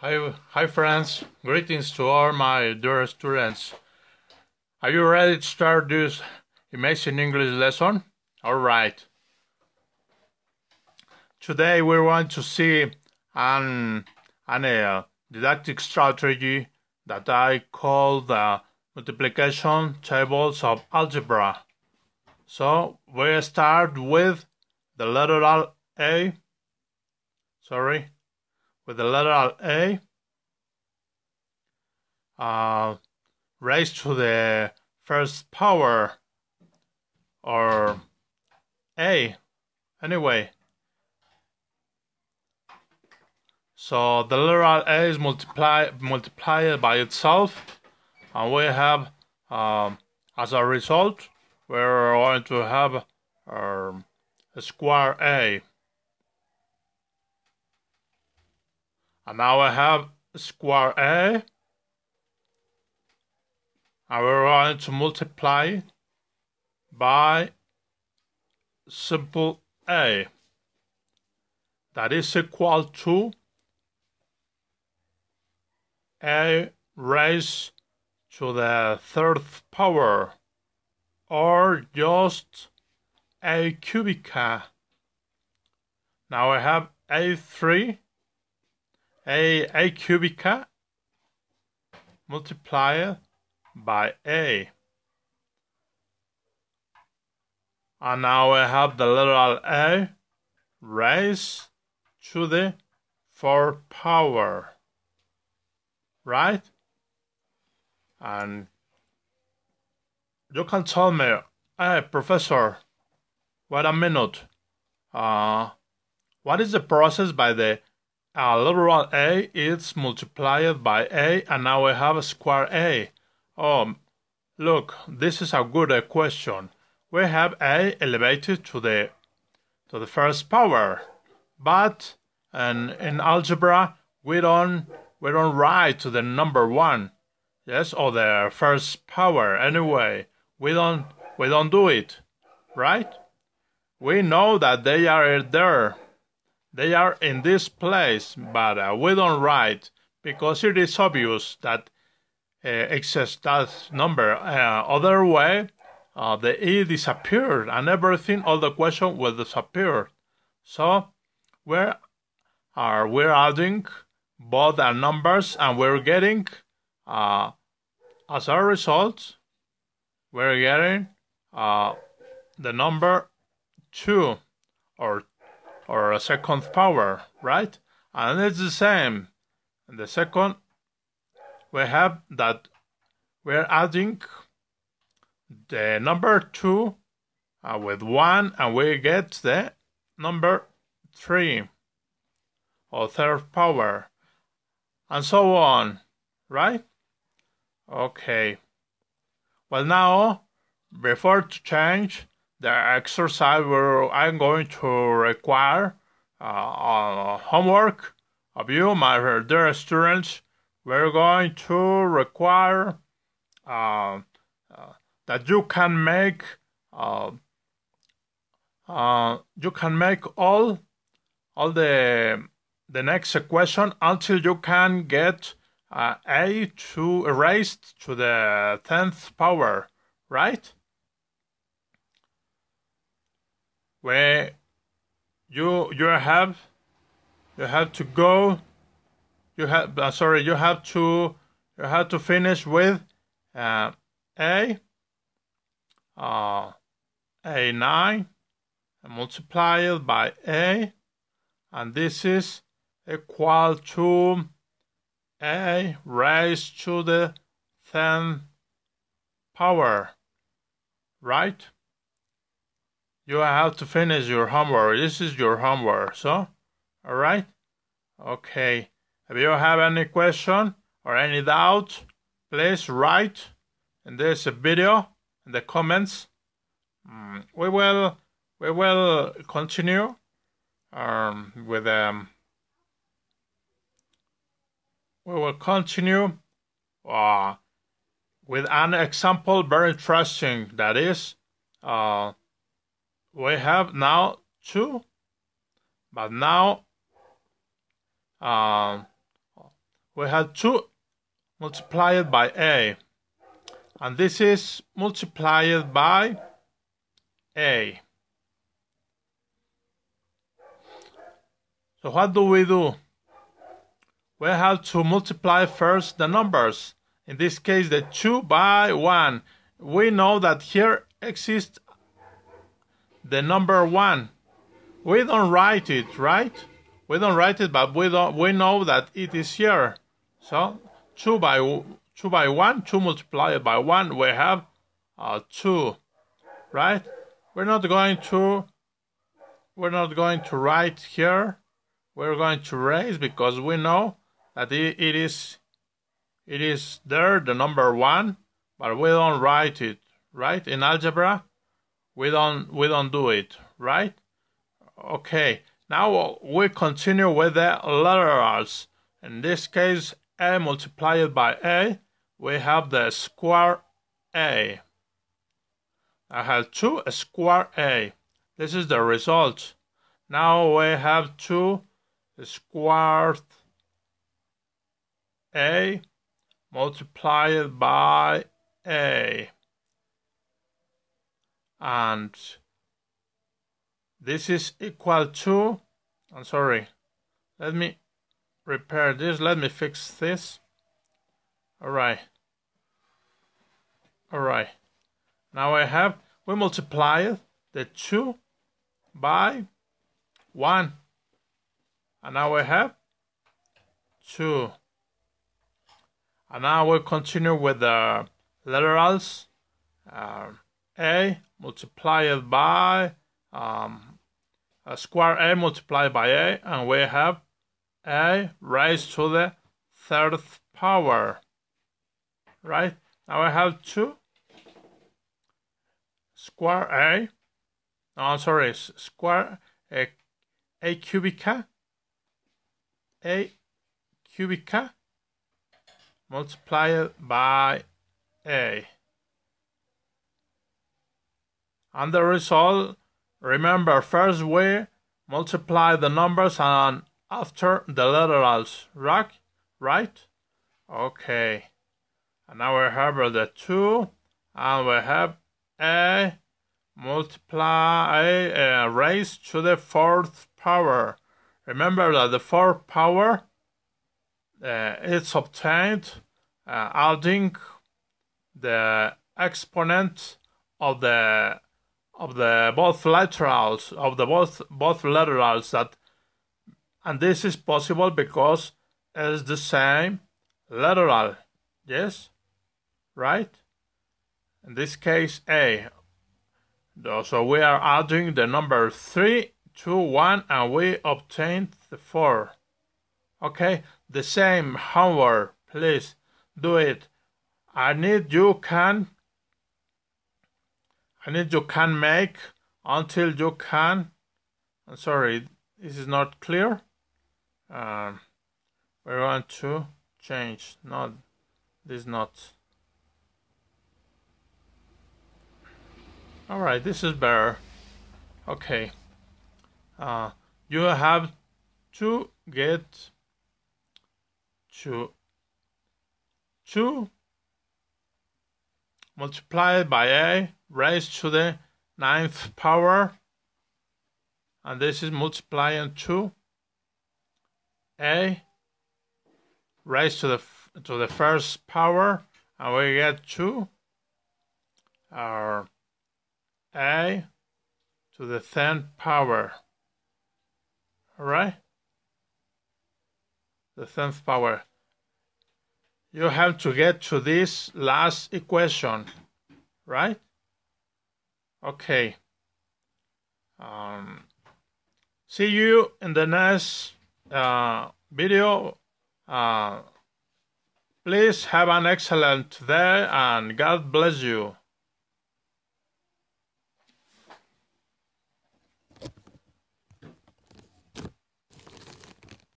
Hi friends, greetings to all my dear students. Are you ready to start this amazing English lesson? Alright. Today we're going to see an didactic strategy that I call the multiplication tables of algebra. So we start with the letter A. With the letter A. Raised to the first power, or A, anyway. So the literal A is multiplied by itself, and we have, as a result, we're going to have a square A. And now I have square A, and we're going to multiply by simple A. That is equal to A raised to the third power, or just A cubica. Now I have A3, A cubica multiplied by A. And now I have the literal A raised to the fourth power, right? And you can tell me, hey professor, wait a minute, what is the process by the literal A is multiplied by A, and now I have a square A? Oh, look, this is a good question. We have A elevated to the first power, but in algebra we don't write to the number 1, yes, or the first power. Anyway, we don't do it, right? We know that they are there, they are in this place, but we don't write because it is obvious that exists that number. Other way, the E disappeared and everything, all the question will disappear. So we're adding both our numbers, and we're getting, as a result, we're getting the number 2, or a second power, right? And it's the same. In the second, we have that we're adding the number 2 with 1, and we get the number 3, or third power, and so on, right? Okay. Well, now, before to change the exercise, I'm going to require homework of you, my dear students. We're going to require that you can make all the next equation until you can get A raised to the 10th power, right? Where you have to go. You have to finish with A9 and multiply it by A, and this is equal to A raised to the 10th power, right? You have to finish your homework. This is your homework, so, alright? Okay. If you have any question or any doubt, please write in this video in the comments. We will continue with an example very interesting. That is, we have now 2, but now we have 2 multiplied by a, and this is multiplied by a. So what do? We have to multiply first the numbers. In this case, the 2 by 1. We know that here exists the number 1. We don't write it, right? We don't write it, but we know that it is here. So 2 by 1, 2 multiplied by 1, we have 2, right? We're not going to write here. We're going to erase because we know that it is there, the number 1, but we don't write it, right? In algebra, we don't do it, right? Okay, now we continue with the literals. In this case, a multiplied by a, we have the square a. I have 2 square a. This is the result. Now we have 2 squared a multiplied by a, and this is equal to, I'm sorry, let me repair this, let me fix this. Alright, now we multiplied the 2 by 1, and now we have 2. And now we continue with the literals. A multiplied by square a multiplied by a, and we have a raised to the 3rd power. Right? Now I have 2 square a. No, I'm sorry, square a cubica. A cubica multiplied by a. And the result, remember, first we multiply the numbers and after the literals, right? Okay. And now we have the 2, and we have a multiply a raised to the 4th power. Remember that the 4th power is obtained adding the exponent of the both literals of the both literals, that, and this is possible because it's the same literal. Yes, right? In this case, a. So we are adding the number 3 to 1, and we obtained the 4. Okay, the same homework, please do it. I need you can make until you can. I'm sorry, this is not clear. We're going to change. No, this is not. All right, this is better. Okay. You have to get to 2 multiplied by a raised to the 9th power, and this is multiplying 2 a raised to the 1st power, and we get 2 a to the 10th power. All right, the 10th power. You have to get to this last equation, right? Okay. See you in the next video. Please have an excellent day, and God bless you.